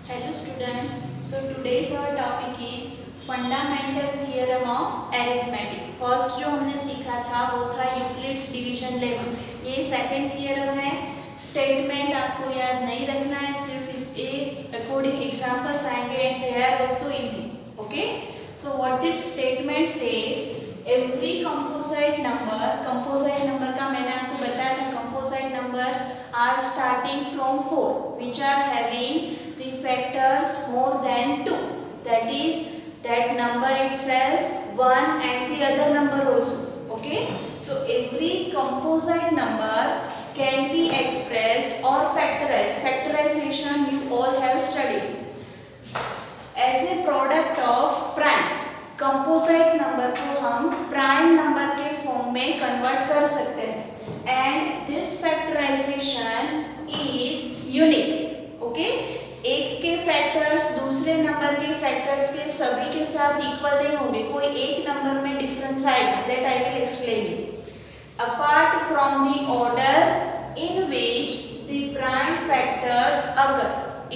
Hello students, so today's our topic is fundamental theorem of arithmetic. First जो हमने सीखा था वो था यूक्लिड्स डिवीजन लेमा. ये सेकंड थियरम है. स्टेटमेंट आपको याद नहीं रखना है, सिर्फ इसके अकॉर्डिंग एग्जांपल्स आएंगे and they are also easy. Okay, so what this statement says, every composite number का मैंने आपको बताया था, composite numbers are starting from 4 which are having the factors more than 2, that is that number itself 1 and the other number also. Okay, so every composite number can be expressed or factorized. Factorization you all have studied as a product of primes. Composite number को हम prime number के form में convert कर सकते हैं and this factorization is unique. Okay, एक के factors दूसरे नंबर के फैक्टर्स के सभी के साथ इक्वल नहीं होंगे, कोई एक नंबर में डिफरेंस आएगा. That I will explain you. Apart from the order in which the prime factors अगर,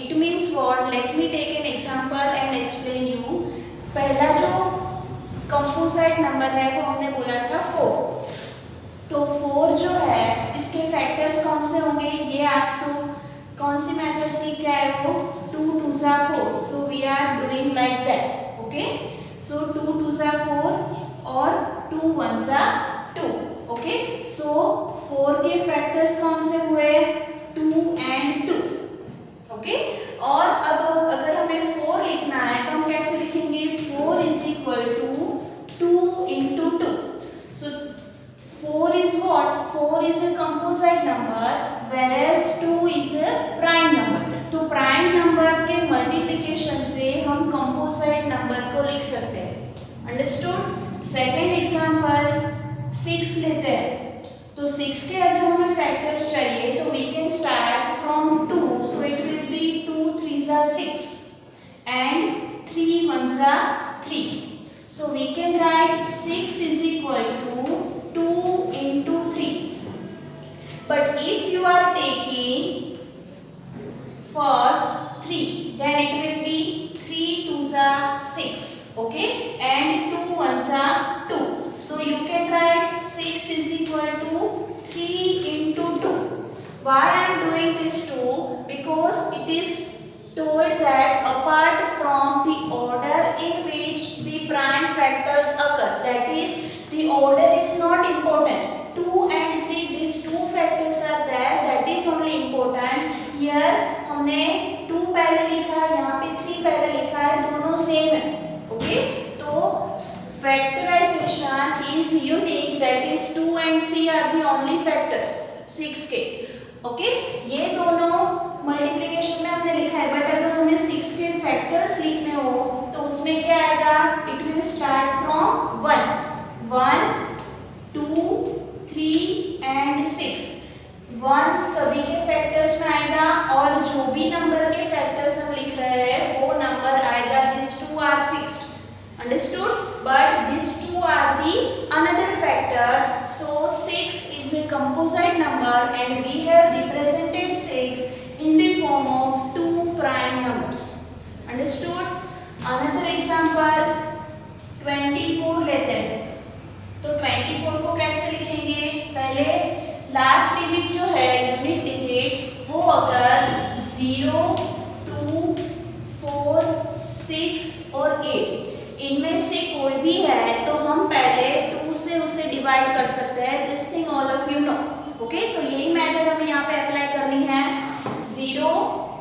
it means what, let me take an example and explain you. पहला जो कंपोजिट नंबर है वो हमने बोला था 4. तो 4 जो है इसके फैक्टर्स कौन से होंगे, ये आप जो कौन सी मेथड सीख के आए हो, 2 2 4. So we are doing like that. Okay, so 2 2 4 और 2 1 2. ओके, सो 4 के फैक्टर्स कौन से हुए, 2 and 2. ओके, और अब अगर हमें 4 लिखना है तो हम कैसे लिखेंगे, 4 is equal to 2 into 2. So 4 is what? 4 is a composite number whereas 2 is a prime number. तो प्राइम नंबर के मल्टीप्लिकेशन से हम कंपोजिट नंबर को लिख सकते हैं. अंडरस्टूड. सेकेंड एग्जांपल 6 लेते हैं. तो 6 के अगर हमें फैक्टर्स चाहिए तो we can start from 2. So it will be 2 3 6 and 3 1 3. So we can write 6 is equal to 2 into 3. But if you are taking first 3, then it will be 3 2 6. Okay, and 2 1 2. So you can write 6 is equal to 3 into 2. Why I am doing this too? Because it is told that apart from the order in which the prime factors occur, that is the order is not important. 2 and 3, these two factors are there, that is only important. Here हमने 2 पहले लिखा है, यहाँ पे 3 पहले लिखा है, दोनों सेम है. ओके, तो factorization is unique, that is 2 and 3 are the only factors 6 के. ओके, ये दोनों मल्टीप्लिकेशन में हमने लिखा है, बट अगर हमें 6 के फैक्टर्स लिखने हो तो उसमें क्या आएगा, it will start from 1 2 3 and 6. 1 सभी के फैक्टर्स में आएगा और जो भी नंबर के फैक्टर्स हम लिख रहे हैं वो नंबर आएगा. This 2 are fixed. Understood? But these 2 are the another factors. So 6 is a composite number and we have represented 6 in the form of 2 prime numbers. Understood? Another example 24 लेते हैं. तो 24 को कैसे लिखेंगे, पहले लास्ट डिजिट जो है यूनिट डिजिट वो अगर 0 2 4 6 और 8 इनमें से कोई भी है तो हम पहले 2 से उसे डिवाइड कर सकते हैं. This thing all of you know. Okay, तो यही मेथड हमें यहाँ पे अप्लाई करनी है. 0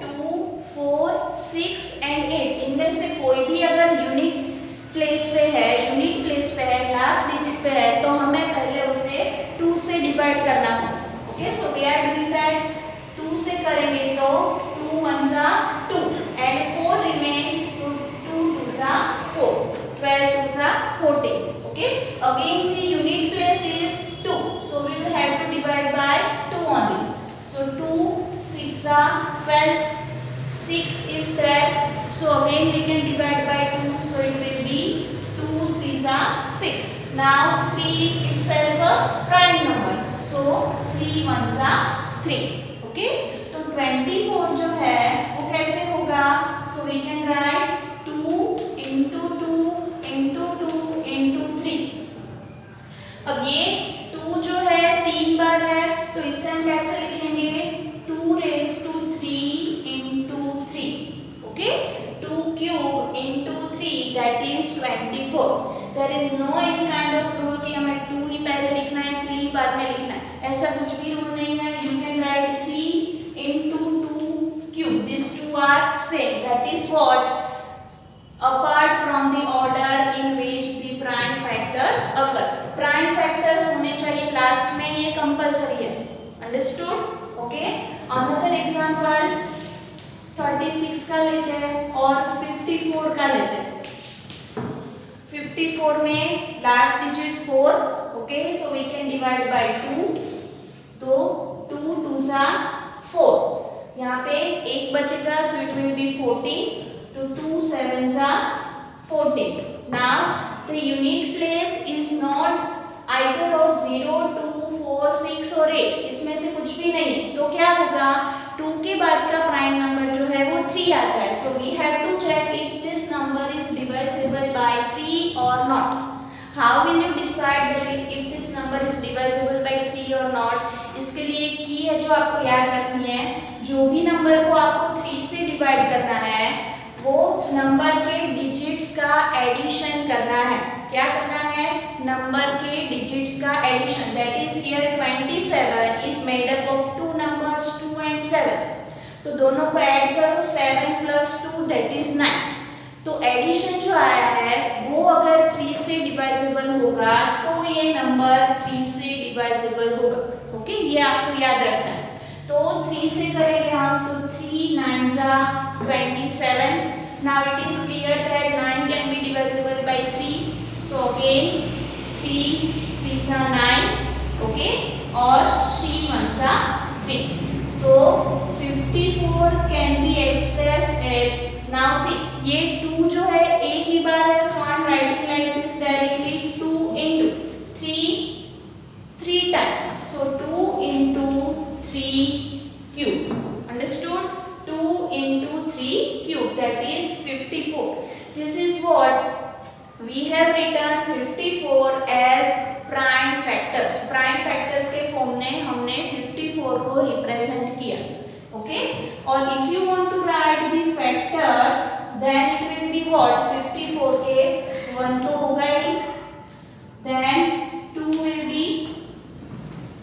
2 4 6 एंड 8 इनमें से कोई भी अगर यूनिक प्लेस पे है, लास्ट डिजिट पे है, तो हमें पहले उसे 2 से डिवाइड करना है. Okay, so we are doing that. 2 से करेंगे तो 2 1 2 and 4 remains, 2 2 4, 12 2 14. Okay, again the unit place is 2, so we will have to divide by 2 only. So 2 6 12, 6 is there, so again we can divide by 2, so it will be 2 3 6. Now 3 itself a prime number, so 3 1 3. Okay, तो 24 जो है वो कैसे होगा, होगा? So we can write 2 into 2 into 2 into 3। अब ये 2 जो है 3 बार है, तो इसे हम कैसे लिखेंगे? 2 raised to 3 into 3। Okay, 2 cube into 3 that is 24। There is no any kind of rule कि हमें 2 ही पहले लिखना है 3 बाद में लिखना है, ऐसा कुछ भी रूल नहीं है। You can write 3 into 2 cube, these two are same, that is what apart from the order in which the prime factors occur। prime factors होने चाहिए लास्ट में, ये कंपलसरी है, अंडरस्टूड? ओके, अनदर एग्जांपल 36 का लेते हैं और 54 का लेते हैं। 54 में last digit 4, okay, so we can divide by 2, तो 2 2 सा 4, यहाँ पे एक बचेगा, सो इट विल बी 14, तो 2 7 सा 14। Now the unit place is not either of 0 2 4 6 और 8, इसमें से कुछ भी नहीं, तो क्या होगा? 2 के बाद का प्राइम नंबर जो है वो 3 आता है। So we have to check if this number is divisible by 3 or not. How will you decide that if this number is divisible by 3 or not? इसके लिए एक की है जो आपको याद रखनी है, जो भी नंबर को आपको 3 से डिवाइड करना है वो नंबर के डिजिट्स का एडिशन करना है। क्या करना है? नंबर के डिजिट्स का addition. That is here 27 is made up of 2 numbers 2 and 7, तो दोनों को ऐड करो, 7 plus 2 दैट इज 9। तो एडिशन जो आया है वो अगर 3 से डिवाइजेबल होगा तो ये नंबर 3 से डिवाइजेबल होगा। ओके, ये आपको याद रखना है। तो 3 से करेंगे हम, तो 3 9 27। Now it is clear that 9 can be divisible by 3. So again 3 3 9, okay, और 3 1 3. So 54 can be expressed as, now see ये 2 जो है एक ही बार है, so I am writing like this directly, 2 into 3 times, so 2 into 3 cube, understood? 2 into 3 cube, that is 54. This is what we have written 54 as prime factors। prime factors के form में हमने 54 को represent किया, ओके। और if you want to write the factors then it will be what? 54 के 1 तो होगा ही, then 2 will be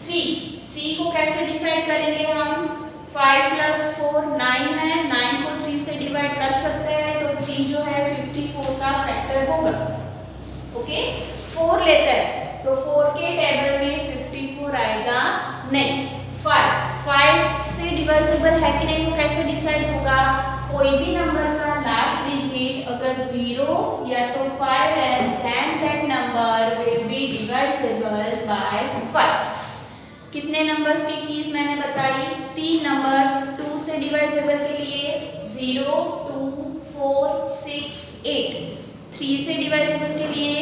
3 को कैसे डिसाइड करेंगे हम? 5 plus 4 9 है, 9 को 3 से डिवाइड कर सकते हैं, तो 3 जो है 54 का फैक्टर होगा, ओके। 4 लेते हैं, तो 4 के टेबल में 54 आएगा नहीं। 5 से डिवाइजेबल है कि नहीं वो कैसे डिसाइड होगा? कोई भी नंबर का लास्ट डिजिट अगर 0 या तो 5 है, then that number will be divisible by 5। कितने नंबर्स की कीज मैंने बताई? 3 नंबर्स। 2 से डिवाइजेबल के लिए 0 2 4 6 8। 3 से डिवाइजेबल के लिए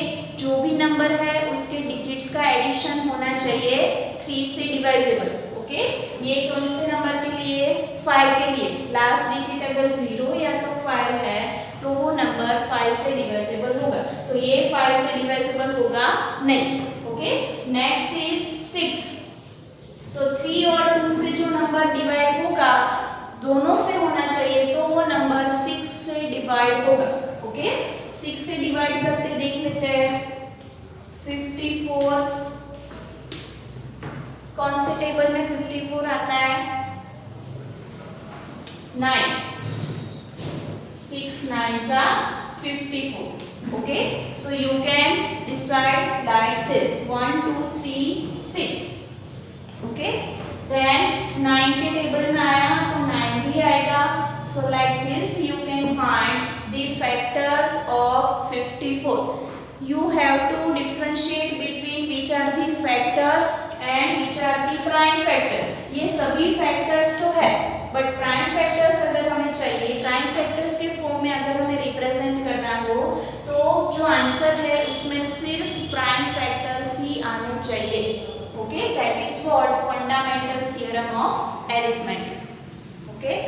जो भी नंबर है उसके डिजिट्स का एडिशन होना चाहिए 3 से डिवाइजेबल, ओके। ये कौन से नंबर के लिए? 5 के लिए लास्ट डिजिट अगर 0 या तो 5 है तो वो नंबर 5 से डिवाइजेबल होगा, तो ये 5 से डिवाइजेबल होगा नहीं, ओके। नेक्स्ट इज 6, तो 3 और 2 से जो नंबर डिवाइड होगा दोनों से होना चाहिए, तो वो नंबर 6 से डिवाइड होगा, ओके। 6 से डिवाइड करते देख लेते हैं। 54 कौन से टेबल में 54 आता है? 9। 6 9 54, okay, so you can decide like this 1 2 3 6, okay, then 9 के टेबल में आया तो 9 भी आएगा, so like this you can find the factors of 54। you have to differentiate between which are the factors and which are the prime factors। ये सभी factors तो है, but prime factors अगर हमें चाहिए, prime factors के फॉर्म में अगर हमें रिप्रेजेंट करना हो तो जो आंसर है उसमें सिर्फ prime factors ही आने चाहिए, okay। that is what fundamental theorem of arithmetic, okay।